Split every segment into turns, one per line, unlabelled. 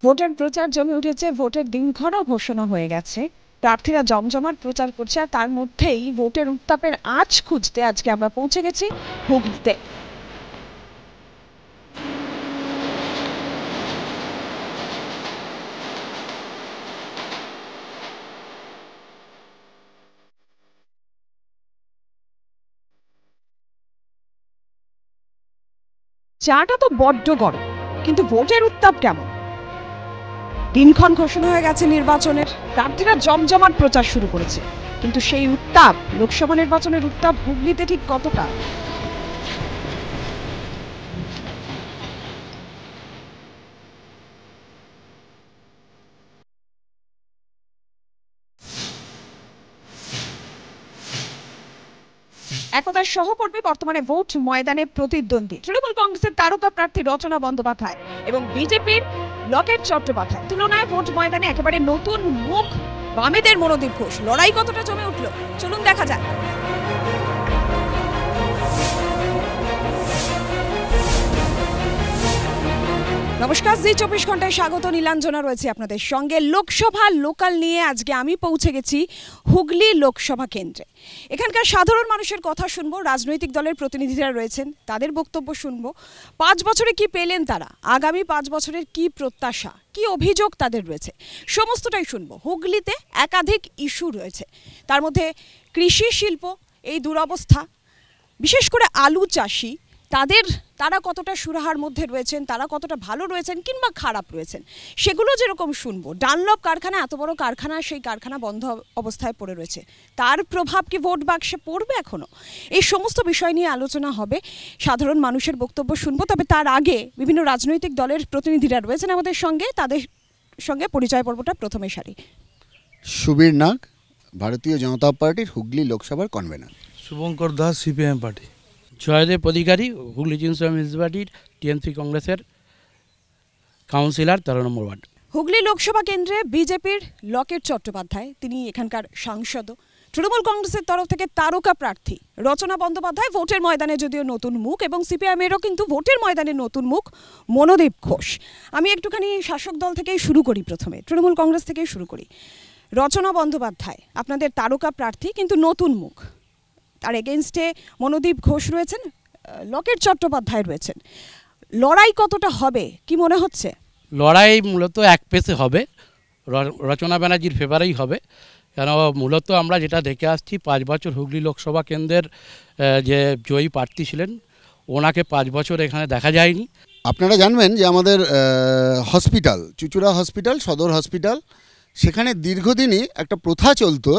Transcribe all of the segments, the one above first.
ভোটের প্রচার জমে উঠেছে, ভোটের দিনক্ষণও ঘোষণা হয়ে গেছে। প্রার্থীরা জমজমাট প্রচার করছে, আর তার মধ্যেই ভোটের উত্তাপের আঁচ খুঁজতে আজকে আমরা পৌঁছে গেছি হুগলিতে। চাটা তো বড্ড গরম, কিন্তু ভোটের উত্তাপ কেমন? দিনক্ষণ ঘোষণা হয়ে গেছে নির্বাচনের, প্রার্থীরা জমজমাট প্রচার শুরু করেছে, কিন্তু সেই উত্তাপ, লোকসভা নির্বাচনের উত্তাপ হুগলিতে ঠিক কতটা? একতার সহকর্মী, বর্তমানে ভোট ময়দানে প্রতিদ্বন্দ্বী তৃণমূল কংগ্রেসের তারকা প্রার্থী রচনা বন্দ্যোপাধ্যায় এবং বিজেপির লকেট চট্টোপাধ্যায় তুলনায় ভোট ময়দানে একেবারে নতুন মুখ বামেদের মনোদীপ ঘোষ। লড়াই কতটা জমে উঠল চলুন দেখা যাক। নমস্কার, জি 24 ঘন্টায় স্বাগত। নীলাঞ্জনা রয়েছে আপনাদের সঙ্গে। লোকসভা লোকাল নিয়ে আজকে আমি পৌঁছে গেছি হুগলি লোকসভা কেন্দ্রে। এখানকার সাধারণ মানুষের কথা শুনবো, রাজনৈতিক দলের প্রতিনিধিরা রয়েছেন, তাদের বক্তব্য শুনবো। 5 বছরে কি পেলেন তারা, আগামী 5 বছরের কি প্রত্যাশা, কি অভিযোগ তাদের রয়েছে, সমস্তটাই শুনবো। হুগলিতে একাধিক ইস্যু রয়েছে, তার মধ্যে কৃষি শিল্প, এই দুরবস্থা, বিশেষ করে আলু চাষি, তারা কতটা সুরাহার মধ্যে রয়েছেন, তারা কতটা ভালো রয়েছেন কিংবা খারাপ রয়েছেন, সেগুলো যেরকম শুনবো। ডানলপ কারখানা, এত বড় কারখানা, সেই কারখানা বন্ধ অবস্থায় পড়ে রয়েছে, তার প্রভাব কি ভোট বাক্সে পড়বে এখনো? এই সমস্ত বিষয় নিয়ে আলোচনা হবে, সাধারণ মানুষের বক্তব্য শুনবো। তবে তার আগে বিভিন্ন রাজনৈতিক দলের প্রতিনিধিরা রয়েছেন আমাদের সঙ্গে, তাদের সঙ্গে পরিচয় পর্বটা প্রথমে সারি।
সুবীর নাগ, ভারতীয় জনতা পার্টির হুগলি লোকসভার convener.
Shubhankar Das, CPM party.
Joydev Adhikari, Hooghly জিন্সবাম মিউনিসিপ্যালিটির টিএমসি কংগ্রেসের councillor 13 number ward.
Hooghly Lok Sabha কেন্দ্রে বিজেপির লকেট চট্টোপাধ্যায়, তিনি এখানকার সাংসদ। তৃণমূল কংগ্রেসের তরফ থেকে তারকা প্রার্থী রচনা বন্দ্যোপাধ্যায়, ভোটের ময়দানে যদিও নতুন মুখ, এবং সিপিএমেরও কিন্তু ভোটের ময়দানে নতুন মুখ মনোদীপ ঘোষ। আমি একটুখানি শাসক দল থেকেই শুরু করি, প্রথমে তৃণমূল কংগ্রেস থেকেই শুরু করি। রচনা বন্দ্যোপাধ্যায় আপনাদের তারকা প্রার্থী, কিন্তু নতুন মুখ, তার এগেনস্টে মনোদীপ ঘোষ রয়েছেন, লকেট চট্টোপাধ্যায় রয়েছেন। লড়াই কতটা হবে কি মনে হচ্ছে?
লড়াই মূলত এক পেসে হবে, রচনা ব্যানার্জির ফেভারেই হবে। কেন, মূলত আমরা যেটা দেখে আসছি, 5 বছর হুগলি লোকসভা কেন্দ্রের যে জয়ী প্রার্থী ছিলেন, ওনাকে 5 বছর এখানে দেখা যায়নি।
আপনারা জানবেন যে আমাদের হসপিটাল, চুচুড়া হসপিটাল, সদর হসপিটাল, সেখানে দীর্ঘদিনই একটা প্রথা চলতো।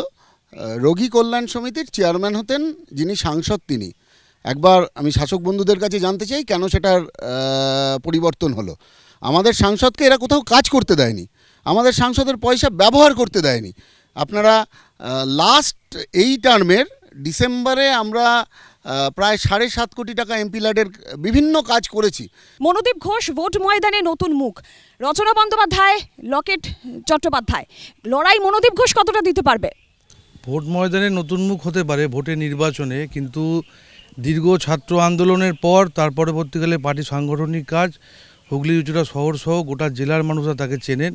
রোগী কল্যাণ সমিতির চেয়ারম্যান হতেন যিনি সাংসদ, তিনি। একবার আমি শাসক বন্ধুদের কাছে জানতে চাই কেন সেটার পরিবর্তন হলো। আমাদের সাংসদকে এরা কোথাও কাজ করতে দেয়নি, আমাদের সাংসদের পয়সা ব্যবহার করতে দেয়নি। আপনারা লাস্ট এই টার্মের ডিসেম্বরে আমরা প্রায় 7.5 কোটি টাকা এমপি ল্যাডের বিভিন্ন কাজ করেছি।
মনোদীপ ঘোষ ভোট ময়দানে নতুন মুখ, রচনা বন্দ্যোপাধ্যায়, লকেট চট্টোপাধ্যায়, লড়াই মনোদীপ ঘোষ কতটা দিতে পারবে?
ভোট ময়দানে নতুন মুখ হতে পারে ভোটের নির্বাচনে, কিন্তু দীর্ঘ ছাত্র আন্দোলনের পর তার পরবর্তীকালে পার্টি সাংগঠনিক কাজ, হুগলি চুচুড়া শহর সহ গোটা জেলার মানুষরা তাকে চেনেন,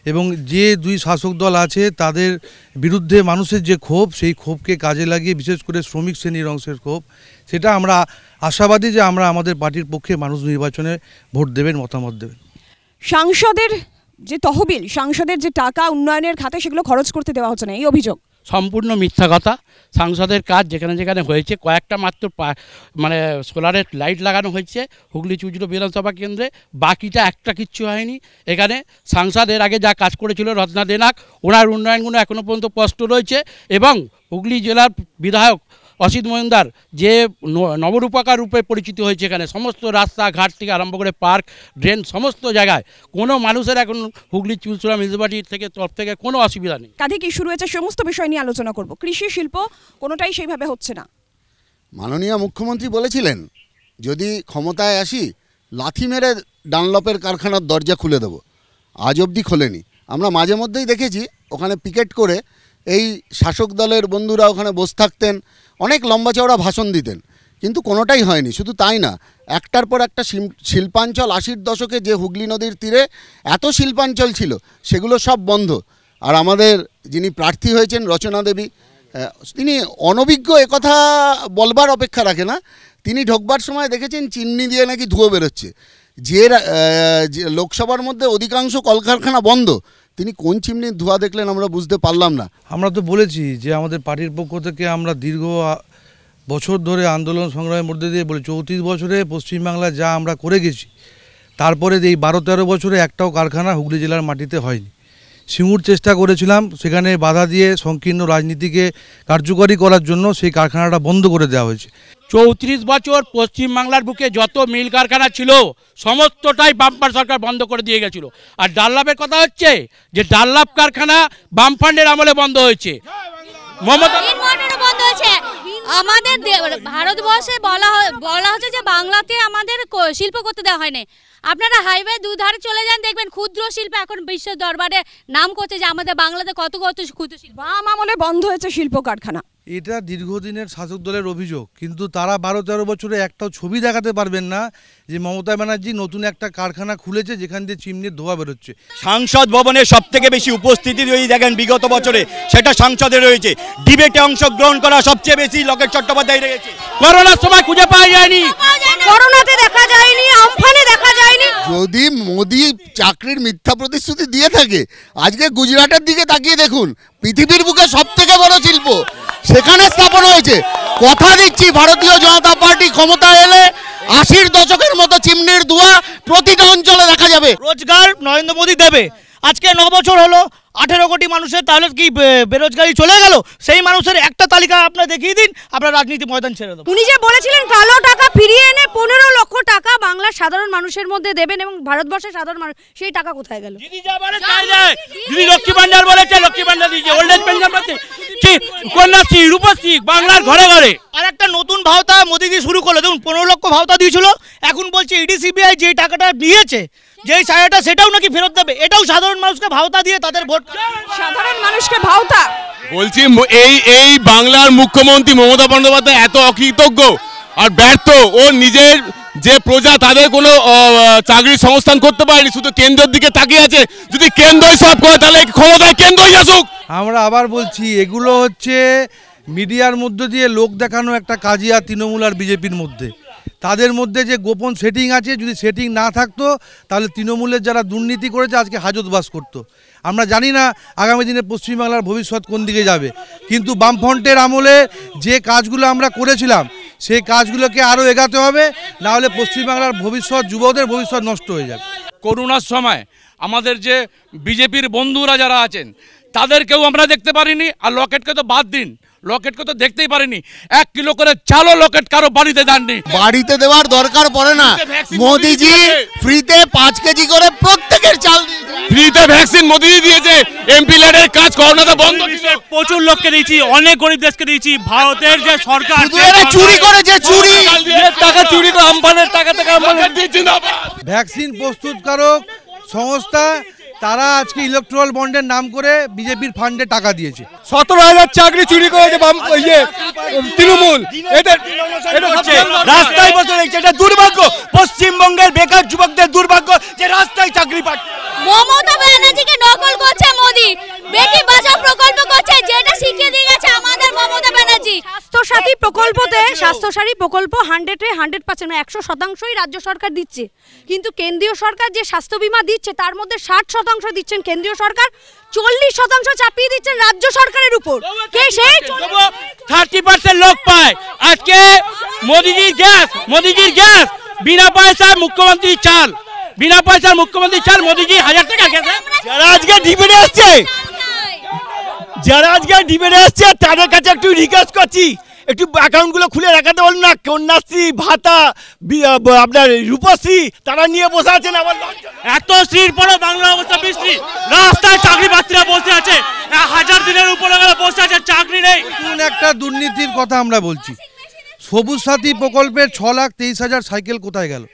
এবং যে দুই শাসক দল আছে তাদের বিরুদ্ধে মানুষের যে ক্ষোভ, সেই ক্ষোভকে কাজে লাগিয়ে, বিশেষ করে শ্রমিক শ্রেণীর অংশের ক্ষোভ, সেটা আমরা আশাবাদী যে আমরা আমাদের পার্টির পক্ষে মানুষ নির্বাচনে ভোট দেবেন, মতামত দেবেন।
সাংসদের যে তহবিল, সাংসদের যে টাকা উন্নয়নের খাতে, সেগুলো খরচ করতে দেওয়া হচ্ছে না, এই অভিযোগ
সম্পূর্ণ মিথ্যা কথা। সাংসদের কাজ যেখানে যেখানে হয়েছে, কয়েকটা মাত্র মানে সোলারের লাইট লাগানো হয়েছে হুগলি চুচুড়া বিধানসভা কেন্দ্রে, বাকিটা একটা কিচ্ছু হয়নি। এখানে সাংসদ এর আগে যা কাজ করেছিল রত্না দেনাক, ওনার উন্নয়নগুলো এখনও পর্যন্ত স্পষ্ট রয়েছে। এবং হুগলি জেলার বিধায়ক অসিত মজুমদার যে নবরূপকার রূপে পরিচিত হয়েছে, এখানে সমস্ত রাস্তাঘাট থেকে আরম্ভ করে পার্ক, ড্রেন, সমস্ত জায়গায় কোনো মানুষের এখন হুগলি চুচুড়া মিউনিসিপ্যালিটি থেকে তরফ থেকে কোনো অসুবিধা নেই।
একাধিক ইস্যু রয়েছে, সমস্ত বিষয় নিয়ে আলোচনা করব। কৃষি শিল্প কোনোটাই সেইভাবে হচ্ছে না।
মাননীয় মুখ্যমন্ত্রী বলেছিলেন যদি ক্ষমতায় আসি লাথি মেরে ডানলপের কারখানার দরজা খুলে দেব, আজ অবধি খোলেনি। আমরা মাঝে মধ্যেই দেখেছি ওখানে পিকেট করে এই শাসক দলের বন্ধুরা ওখানে বসে থাকতেন, অনেক লম্বা চওড়া ভাষণ দিতেন, কিন্তু কোনোটাই হয়নি। শুধু তাই না, একটার পর একটা শিল্পাঞ্চল 80-র দশকে যে হুগলি নদীর তীরে এত শিল্পাঞ্চল ছিল সেগুলো সব বন্ধ। আর আমাদের যিনি প্রার্থী হয়েছেন রচনা দেবী, তিনি অনভিজ্ঞ একথা বলবার অপেক্ষা রাখে না। তিনি ঢোকবার সময় দেখেছেন চিমনি দিয়ে নাকি ধুয়ো বেরোচ্ছে। যে লোকসভার মধ্যে অধিকাংশ কলকারখানা বন্ধ, তিনি কোন চিমনির ধোঁয়া দেখলেন আমরা বুঝতে পারলাম না।
আমরা তো বলেছি যে আমাদের পার্টির পক্ষ থেকে আমরা দীর্ঘ বছর ধরে আন্দোলন সংগ্রামের মধ্যে দিয়ে বলে 34 বছরে পশ্চিমবাংলা যা আমরা করে গেছি, তারপরে এই 12-13 বছরে একটাও কারখানা হুগলি জেলার মাটিতে হয়নি। সিঙ্গুর চেষ্টা করেছিলাম, সেখানে বাধা দিয়ে সংকীর্ণ রাজনীতিকে কার্যকরী করার জন্য সেই কারখানাটা বন্ধ করে দেওয়া হয়েছে।
34 বছর পশ্চিমবাংলার বুকে যত মিল কারখানা ছিল সমস্তটাই বামফ্রন্ট সরকার বন্ধ করে দিয়ে গেছিল। আর ডানলপের কথা হচ্ছে যে ডানলপ কারখানা বামফ্রন্টের আমলে বন্ধ হয়েছে, মমতা
বন্ধ হয়েছে। আমাদের ভারতবর্ষে বলা হচ্ছে যে বাংলাতে আমাদের শিল্প করতে দেওয়া হয়নি। আপনারা হাইওয়ে দুধারে চলে যান, দেখবেন ক্ষুদ্র শিল্প এখন বিশ্বের দরবারে নাম করছে যে আমাদের বাংলাতে কত কত ক্ষুদ্র শিল্প।
বাম আমলে বন্ধ হয়েছে শিল্প কারখানা।
এটা দীর্ঘদিনের শাসক দলের অভিযোগ, কিন্তু তারা 12-13 বছরে একটাও ছবি দেখাতে পারবেন না যে মমতা ব্যানার্জি নতুন একটা কারখানা খুলেছে যেখান দিয়ে চিমনির ধোঁয়া বেরোচ্ছে।
সংসদ ভবনে সব থেকে বেশি উপস্থিতি যদি দেখেন বিগত বছরে সেটা সংসদে রয়েছে। ডিবেটে অংশগ্রহণ করা সবচেয়ে বেশি লকেট চট্টোপাধ্যায় রয়েছে।
করোনার সময় খুঁজে পাওয়া যায়নি,
করোনাতে দেখা যায়নি, আমফানে দেখা যায়নি।
যদি মোদি চাকরির মিথ্যা প্রতিশ্রুতি দিয়ে থাকে, আজকে গুজরাটের দিকে তাকিয়ে দেখুন, পৃথিবীর বুকে সব থেকে বড় শিল্প সেখানে স্থাপন হয়েছে। কথা দিচ্ছি ভারতীয় জনতা পার্টি ক্ষমতা এলে 80-র দশকের মতো চিমনির ধোঁয়া প্রতিটা অঞ্চলে দেখা যাবে।
রোজগার নরেন্দ্র মোদী দেবে। আজকে 9 বছর হলো 18 কোটি মানুষের, তাহলে কি বেরোজগারি চলে গেল? সেই মানুষের একটা তালিকা আপনারা দেখিয়ে দিন, আপনার রাজনীতি ময়দান ছেড়ে দেবো।
উনি যে বলেছিলেন কালো টাকা ফিরিয়ে এনে 15 লক্ষ টাকা বাংলার সাধারণ মানুষের মধ্যে দেবেন এবং ভারতবর্ষের সাধারণ মানুষ, সেই টাকা কোথায় গেল?
দিদি যা বলে তাই যায়। দিদি লক্ষ্মী ভান্ডার বলেছে, লক্ষ্মী ভান্ডার দিয়েছে, ওল্ড এজ পেনশন পাচ্ছে, কি কন্যাশ্রী, রূপশ্রী, বাংলার ঘরে ঘরে।
আর একটা নতুন ভাওতা মোদিজি শুরু করলো, দেখুন 15 লক্ষ ভাওতা দিয়েছিল, এখন বলছে ইডিসিবিআই যে টাকাটা নিয়েছে, যেই ছায়াটা, সেটাও নাকি ফেরত দেবে। এটাও সাধারণ মানুষকে ভাওতা দিয়ে তাদের ভোট।
সাধারণ মানুষকে ভাওতা
বলছি, এই বাংলার মুখ্যমন্ত্রী মমতা বন্দ্যোপাধ্যায় এত অকৃতজ্ঞ আর ব্যর্থ। ও নিজের যে প্রজা তাদের কোনো চাকরির সংস্থান করতে পারেনি, শুধু কেন্দ্রের দিকে তাকিয়ে আছে। যদি কেন্দ্রই সব করে তাহলে ক্ষমতায় কেন্দ্রই আসুক।
আমরা আবার বলছি, এগুলো হচ্ছে মিডিয়ার মধ্যে দিয়ে লোক দেখানো একটা কাজিয়া তৃণমূল আর বিজেপির মধ্যে। তাদের মধ্যে যে গোপন সেটিং আছে, যদি সেটিং না থাকতো তাহলে তৃণমূলের যারা দুর্নীতি করেছে আজকে হাজতবাস করতো। আমরা জানি না আগামী দিনে পশ্চিমবাংলার ভবিষ্যৎ কোন দিকে যাবে, কিন্তু বামফ্রন্টের আমলে যে কাজগুলো আমরা করেছিলাম সেই কাজগুলোকে আরও এগাতে হবে, না হলে পশ্চিমবাংলার ভবিষ্যৎ, যুবদের ভবিষ্যৎ নষ্ট হয়ে যাবে।
করোনার সময় আমাদের যে বিজেপির বন্ধুরা যারা আছেন তাদেরকেও আমরা দেখতে পারিনি, আর লকেটকে তো বাদ দিন, লকেটকে তো দেখতেই পারিনি। 1 কিলো করে চালও লকেট কারো বাড়িতে দেননি।
বাড়িতে দেওয়ার দরকার পড়ে না, মোদিজি ফ্রিতে 5 কেজি করে প্রত্যেকের চাল দিয়েছে।
ফ্রিতে ভ্যাকসিন মোদিজি দিয়েছে। এমপি ল্যাডের কাজ করোনাতে বন্ধ ছিল।
প্রচুর লোককে দিয়েছি, অনেক গরিব দেশকে দিয়েছি। ভারতের যে সরকার
চুরি করেছে, চুরি
টাকা চুরি করে আমফানের টাকা থেকে
ভ্যাকসিন প্রস্তুতকারক সংস্থা তারা আজকে ইলেকট্রাল বন্ডের নাম করে বিজেপির ফান্ডে টাকা দিয়েছে।
17,000 চাকরি চুরি করেছে তৃণমূল। রাস্তায় বসে রয়েছে, এটা দুর্ভাগ্য। পশ্চিমবঙ্গের বেকার যুবকদের দুর্ভাগ্য যে রাস্তায় চাকরি পাচ্ছে।
মমতা ব্যানার্জিকে নকল করছে মোদি, বেটি বাঁচাও প্রকল্প করছে, যেটা শিখিয়ে দিয়ে গেছে আমাদের মমতা ব্যানার্জি। স্বাস্থ্যসাথী প্রকল্পতে, স্বাস্থ্যসাথী প্রকল্প 100% 100%ই রাজ্য সরকার দিচ্ছে, কিন্তু কেন্দ্রীয় সরকার যে স্বাস্থ্য বীমা দিচ্ছে তার মধ্যে 60% দিচ্ছেন কেন্দ্রীয় সরকার, 40% চাপিয়ে দিচ্ছেন রাজ্য সরকারের উপর। কে সেই
30% লোক পায়। আজকে মোদিজির গ্যাস বিনা পয়সায় মুখ্যমন্ত্রী চাল, বিনা পয়সার মুখ্যমন্ত্রী চাল মোদিজি 1000 টাকা গেছে।
যারা আজকে ডিবেটে আসছে তাদের কাছে একটু রিকোয়েস্ট করছি, একটু অ্যাকাউন্টগুলো খুলে রাখাতে বলুন না। কন্যাশ্রী, ভাতা, আপনার রূপশ্রী, তারা নিয়ে বসে আছেন। আবার
এত স্ত্রীর পরে বাংলার অবস্থা বিশ্রী। রাস্তায় চাকরি প্রার্থীরা বসে আছে, 1000 দিনের উপরে বসে আছে, চাকরি নেই।
নতুন একটা দুর্নীতির কথা আমরা বলছি। সবুজ সাথী প্রকল্পের 6,23,000 সাইকেল কোথায় গেল?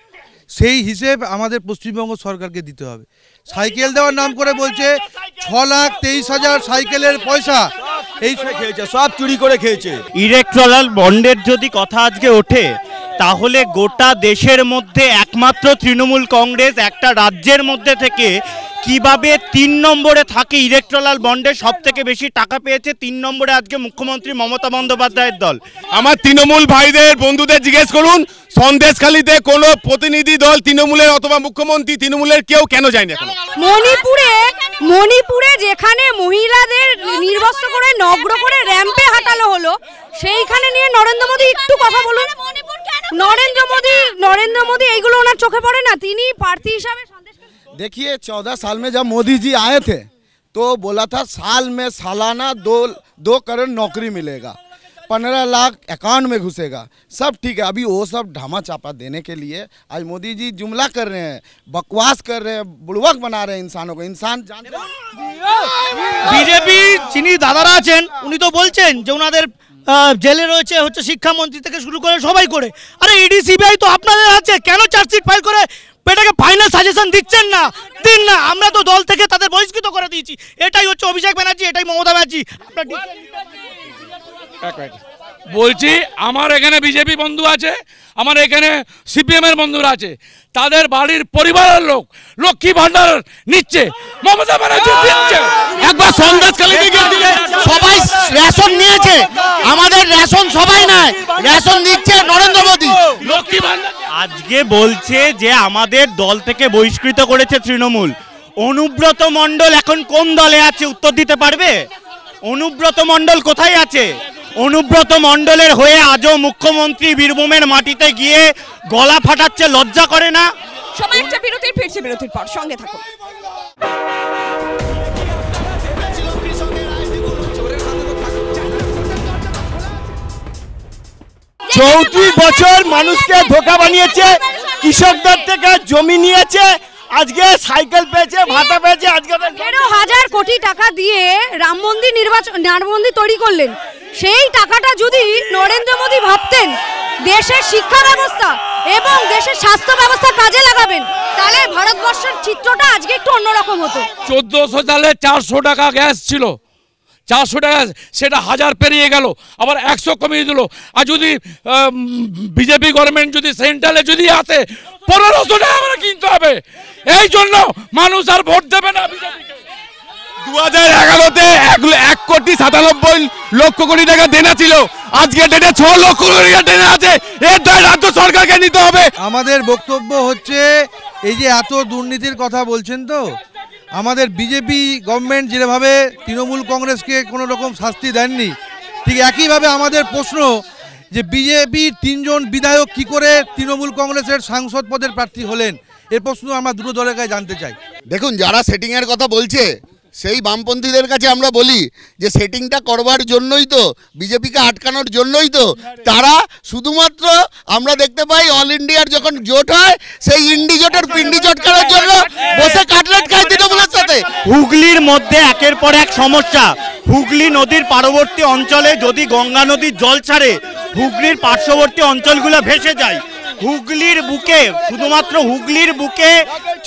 সেই হিসেব আমাদের পশ্চিমবঙ্গ সরকারকে দিতে হবে। সাইকেল দেওয়ার নাম করে বলছে 6,23,000 সাইকেলের পয়সা
এই সব খেয়েছে, সব চুরি করে খেয়েছে।
ইলেকট্রাল বন্ডের যদি কথা আজকে ওঠে, তাহলে গোটা দেশের মধ্যে একমাত্র তৃণমূল কংগ্রেস একটা রাজ্যের মধ্যে থেকে কিভাবে 3 নম্বরে থাকে ইলেকট্রাল বন্ডে সব থেকে বেশি টাকা পেয়েছে। 3 নম্বরে আজকে মুখ্যমন্ত্রী মমতা বন্দ্যোপাধ্যায়ের দল।
আমার তৃণমূল ভাইদের বন্ধুদের জিজ্ঞেস করুন, সন্দেশখালীতে কোনো প্রতিনিধি দল তৃণমূলের অথবা মুখ্যমন্ত্রী তৃণমূলের কেউ কেন যায়নি এখন?
মণিপুরে যেখানে মহিলাদের নির্বস্ত্র করে নগ্ন করে র্যাম্পে হাঁটানো হলো, সেইখানে নিয়ে নরেন্দ্র মোদী একটু কথা বলুন। নরেন্দ্র মোদী এইগুলো ওনার চোখে পড়ে না? তিনি প্রার্থী হিসাবে
देखिए 14 साल में जब मोदी जी आए थे तो बोला था साल में सालाना 2 करोड़ नौकरी मिलेगा, 15 लाख अकाउंट में घुसेगा, सब ठीक है। अभी वो सब ढामा चापा देने के लिए आज मोदी जी जुमला कर रहे हैं, बकवास कर रहे हैं, बुड़वक बना रहे हैं इंसानों को। इंसान
বিজেপি যিনি দাদারা আছেন উনি তো বলছেন যে ওনাদের জেলে রয়েছে হচ্ছে শিক্ষামন্ত্রী থেকে শুরু করে সবাই করে। আরে ইডি সিবিআই তো আপনাদের আছে, কেন চার্জশিট ফাইল করে এটাকে ফাইনাল সাজেশন দিচ্ছেন না? দিন না, আমরা তো দল থেকে তাদের বহিষ্কৃত করে দিয়েছি। এটাই হচ্ছে অভিষেক ব্যানার্জি, এটাই মমতা ব্যানার্জি।
বলছি আমার এখানে বিজেপি বন্ধু আছে, আমার এখানে সিপিএম এর বন্ধুরা আছে, তাদের বাড়ির পরিবারের লোক লক্ষ্মী ভান্ডার নিচ্ছে, মমতা ব্যানার্জি দিচ্ছে।
একবার সন্দেশখালীতে গিয়ে সবাই রেশন নিয়েছে, আমাদের রেশন সবাই নাই, রেশন দিচ্ছে নরেন্দ্র মোদী।
লক্ষ্মী ভান্ডার
আজকে বলছে যে আমাদের দল থেকে বহিষ্কৃত করেছে তৃণমূল। অনুব্রত মণ্ডল এখন কোন দলে আছে উত্তর দিতে পারবে? অনুব্রত মণ্ডল কোথায় আছে? অনুব্রত মণ্ডলের হয়ে আজও মুখ্যমন্ত্রী বীরভূমের মাটিতে গিয়ে গলা ফাটাচ্ছে, লজ্জা করে না?
সময় একটা বিরতির, ফিরছে বিরতির পর, সঙ্গে থাকুন।
34 বছর মানুষকে ধোঁকা বানিয়েছে, কৃষকদের থেকে জমি নিয়েছে, আজকে সাইকেল পেয়েছে, ভাতা পেয়েছে। আজকে
13,000 কোটি টাকা দিয়ে রাম মন্দির তৈরি করলেন। সেই টাকাটা যদি নরেন্দ্র মোদী ভাবতেন দেশের শিক্ষা ব্যবস্থা এবং দেশের স্বাস্থ্য ব্যবস্থা কাজে লাগাবেন, তাহলে ভারতবর্ষের চিত্রটা আজকে একটু অন্যরকম হতো।
1400 সালে 400 টাকা গ্যাস ছিল, 400 টাকা, সেটা 1000 পেরিয়ে গেল, আবার 100 কমিয়ে দিল। আর যদি বিজেপি গভর্নমেন্ট যদি সেন্ট্রালে যদি আসে 1500 টাকা করে কিনতে হবে। এই জন্য মানুষ আর ভোট দেবে না বিজেপিকে।
2011-তে 1,97,00,000 টাকা দেনা ছিল, আজকে ডেটে 6 লক্ষ কোটি টাকা দেনা আছে। এর দায় রাজ্য সরকারকে নিতে হবে।
আমাদের বক্তব্য হচ্ছে, এই যে এত দুর্নীতির কথা বলছেন, তো আমাদের বিজেপি গভর্নমেন্ট যেভাবে তৃণমূল কংগ্রেসকে কোনো রকম শাস্তি দেননি, ঠিক একইভাবে আমাদের প্রশ্ন যে বিজেপির 3 জন বিধায়ক কি করে তৃণমূল কংগ্রেসের সাংসদ পদের প্রার্থী হলেন, এর প্রশ্ন আমরা দুটো দলের কাছে জানতে চাই।
দেখুন, যারা সেটিংয়ের কথা বলছে সেই বামপন্থীদের কাছে আমরা বলি যে সেটিংটা করবার জন্যই তো, বিজেপিকে আটকানোর জন্যই তো তারা শুধুমাত্র আমরা দেখতে পাই অল ইন্ডিয়ার যখন জোট হয় সেই ইন্ডি জোটের পিন্ডি জোট করার জন্য বসে কাটলেট খায় তৃণমূলের সাথে।
হুগলির মধ্যে একের পর এক সমস্যা। হুগলি নদীর পার্শ্ববর্তী অঞ্চলে যদি গঙ্গা নদীর জল ছাড়ে, হুগলির পার্শ্ববর্তী অঞ্চলগুলো ভেসে যায়। হুগলির বুকে, শুধুমাত্র হুগলির বুকে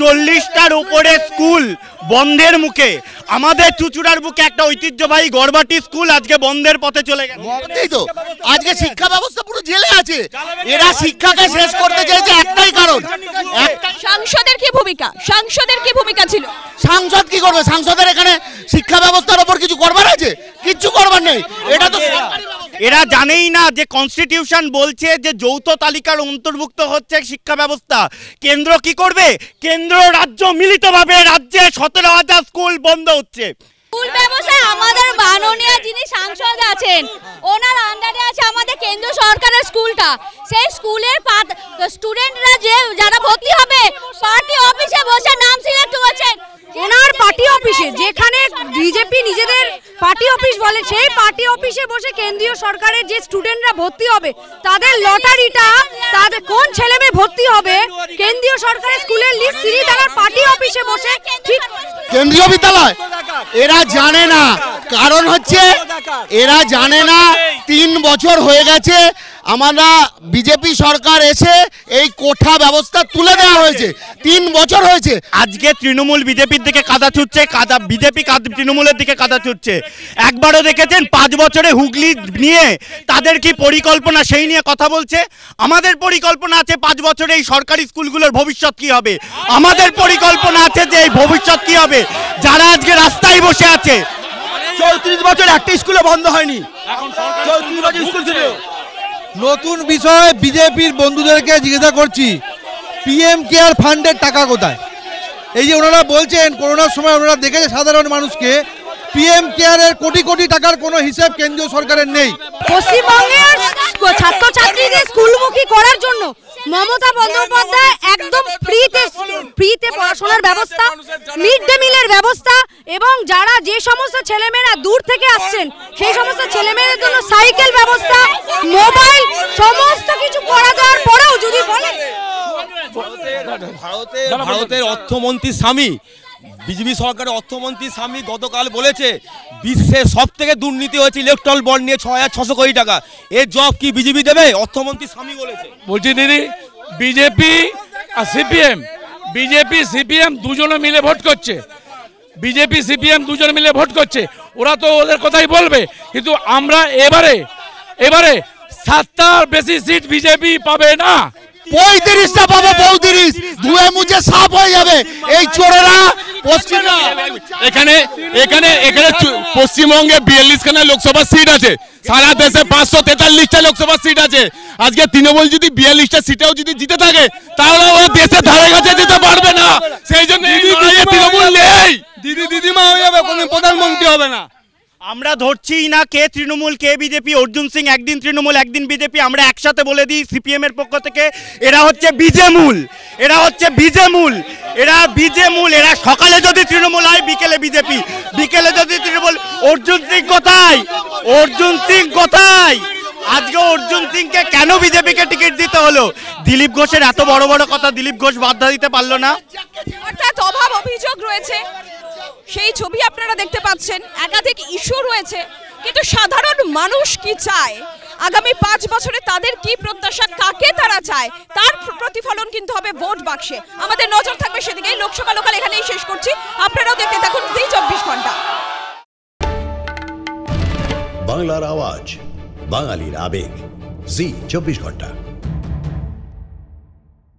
40টার উপরে স্কুল বন্ধের মুখে। আমাদের চুচুড়ার বুকে একটা ঐতিহ্যবাহী গড়বাটি স্কুল আজকে বন্ধের পথে চলে গেল।
তো আজকে শিক্ষা ব্যবস্থা পুরো জেলে আছে। এরা শিক্ষাকে শেষ করতে চাইছে একটাই কারণ।
সাংসদের কি ভূমিকা ছিল?
সাংসদ কি করবে? সাংসদের এখানে শিক্ষা ব্যবস্থার উপর কিছু করবার আছে? কিচ্ছু করবার নেই। এটা তো
এরা জানেই না যে কনস্টিটিউশন বলছে যে যৌথ তালিকার অন্তর্ভুক্ত হচ্ছে শিক্ষা ব্যবস্থা। কেন্দ্র কি করবে? কেন্দ্র রাজ্য মিলিতভাবে রাজ্যে 17,000 স্কুল বন্ধ হচ্ছে।
স্কুল ব্যবস্থা আমাদের মাননীয় যিনি সাংসদ আছেন ওনার আন্ডারে আছে আমাদের কেন্দ্র সরকারের স্কুলটা। সেই স্কুলের স্টুডেন্টরা যারা ভর্তি হবে পার্টি অফিসে বসে নাম সিলেক্ট করছেন। ওনার পার্টি অফিসে, যেখানে বিজেপি নিজেদের পার্টি অফিস বলে, সেই পার্টি অফিসে বসে কেন্দ্রীয় সরকারের যে স্টুডেন্টরা ভর্তি হবে তাদের লটারিটা, তাদের কোন ছেলে মেয়ে ভর্তি হবে, কেন্দ্রীয় সরকারের স্কুলের লিস্ট তিনি তার পার্টি অফিসে বসে ঠিক
কেন্দ্রীয় বিদ্যালয় এরা জানে না। কারণ হচ্ছে এরা জানে না 3 বছর হয়ে গেছে আমরা বিজেপি সরকার এসে এই কোঠা ব্যবস্থা তুলে দেওয়া হয়েছে, 3 বছর হয়েছে।
আজকে তৃণমূল বিজেপির দিকে কাদা ছুটছে, বিজেপি তৃণমূলের দিকে কাদা ছুটছে। একবারও দেখেছেন 5 বছরে হুগলি নিয়ে তাদের কি পরিকল্পনা সেই নিয়ে কথা বলছে? আমাদের পরিকল্পনা আছে 5 বছরে এই সরকারি স্কুলগুলোর ভবিষ্যৎ কি হবে, আমাদের পরিকল্পনা আছে যে এই ভবিষ্যৎ কি হবে। যারা আজকে রাস্তায় বসে আছে,
34 বছর একটা স্কুলে বন্ধ হয়নি, 34 বছর স্কুল ছিল।
নতুন বিষয় বিজেপির বন্ধুদেরকে জিজ্ঞাসা করছি, পিএম কেয়ার ফান্ডের টাকা কোথায়? এই যে ওনারা বলছেন করোনার সময় ওনারা দেখেছে সাধারণ মানুষকে, পিএম কেয়ারের কোটি কোটি টাকার কোনো হিসাব কেন্দ্রীয় সরকারের নেই।
পশ্চিমবঙ্গের ছাত্রছাত্রীদের স্কুলমুখী করার জন্য মমতা বন্দ্যোপাধ্যায় একদম ফ্রিতে পড়াশোনার ব্যবস্থা, মিড ডে মিলের ব্যবস্থা, এবং যারা যে সমস্ত ছেলেমেয়েরা দূর থেকে আসছেন সেই সমস্ত ছেলেমেয়েদের জন্য সাইকেল ব্যবস্থা, মোবাইল, সমস্ত কিছু করা যাওয়ার পরেও যদি বলেন
ভারতের অর্থমন্ত্রী স্বামী, বিজেপি সরকারের অর্থমন্ত্রী স্বামী গতকাল বলেছে বিশ্বের সব থেকে দুর্নীতি হয়েছে ইলেকট্রাল বন্ড নিয়ে 6600 কোটি টাকা। এর জব কি বিজেপি দেবে? অর্থমন্ত্রী স্বামী বলেছে।
বলছি দিদি, বিজেপি আর সিপিএম দুজনে মিলে ভোট করছে, বিজেপি সিপিএম দুজনে মিলে ভোট করছে, ওরা তো ওদের কথাই বলবে। কিন্তু আমরা এবারে 7টার বেশি সিট বিজেপি পাবে না,
35টা পাবে, 35 ধুয়ে মুছে সাফ হয়ে যাবে। এই চোরেরা
এখানে পশ্চিমবঙ্গে 42খানা লোকসভা সিট আছে, সারা দেশে 543টা লোকসভা সিট আছে। আজকে তৃণমূল যদি 42টা সিটেও যদি জিতে থাকে তাহলে ওরা দেশের ধারে কাছে যেতে পারবে না। সেই জন্য তৃণমূল নেই,
দিদিমা হয়ে যাবে, কোনো প্রধানমন্ত্রী হবে না।
আমরা ধরছি না কে তৃণমূল কে বিজেপি। অর্জুন সিং একদিন তৃণমূল একদিন বিজেপি, আমরা একসাথে বলে দিই সিপিএম এর পক্ষ থেকে এরা হচ্ছে বিজেমূল, এরা সকালে যদি তৃণমূল হয় বিকেলে বিজেপি, বিকেলে যদি তৃণমূল। অর্জুন সিং কোথায়? আজকে অর্জুন সিংকে কেন বিজেপিকে টিকিট দিতে হলো? দিলীপ ঘোষের এত বড় বড় কথা দিলীপ ঘোষ বাধা দিতে পারলো না।
অর্থাৎ অভাব অভিযোগ রয়েছে, সেই ছবি আপনারা দেখতে পাচ্ছেন, একাধিক ইস্যু রয়েছে, কিন্তু সাধারণ মানুষ কি চায়, আগামী 5 বছরে তাদের কি প্রত্যাশা, কাকে তারা চায়, তার প্রতিফলন কিন্তু হবে ভোট বাক্সে। আমাদের নজর থাকবে সেদিকেই। লোকসভা লোকাল এখানেই শেষ করছি, আপনারাও দেখতে থাকুন জি 24 ঘন্টা।
বাংলার আওয়াজ, বাঙালির আবেগ, জি 24 ঘন্টা।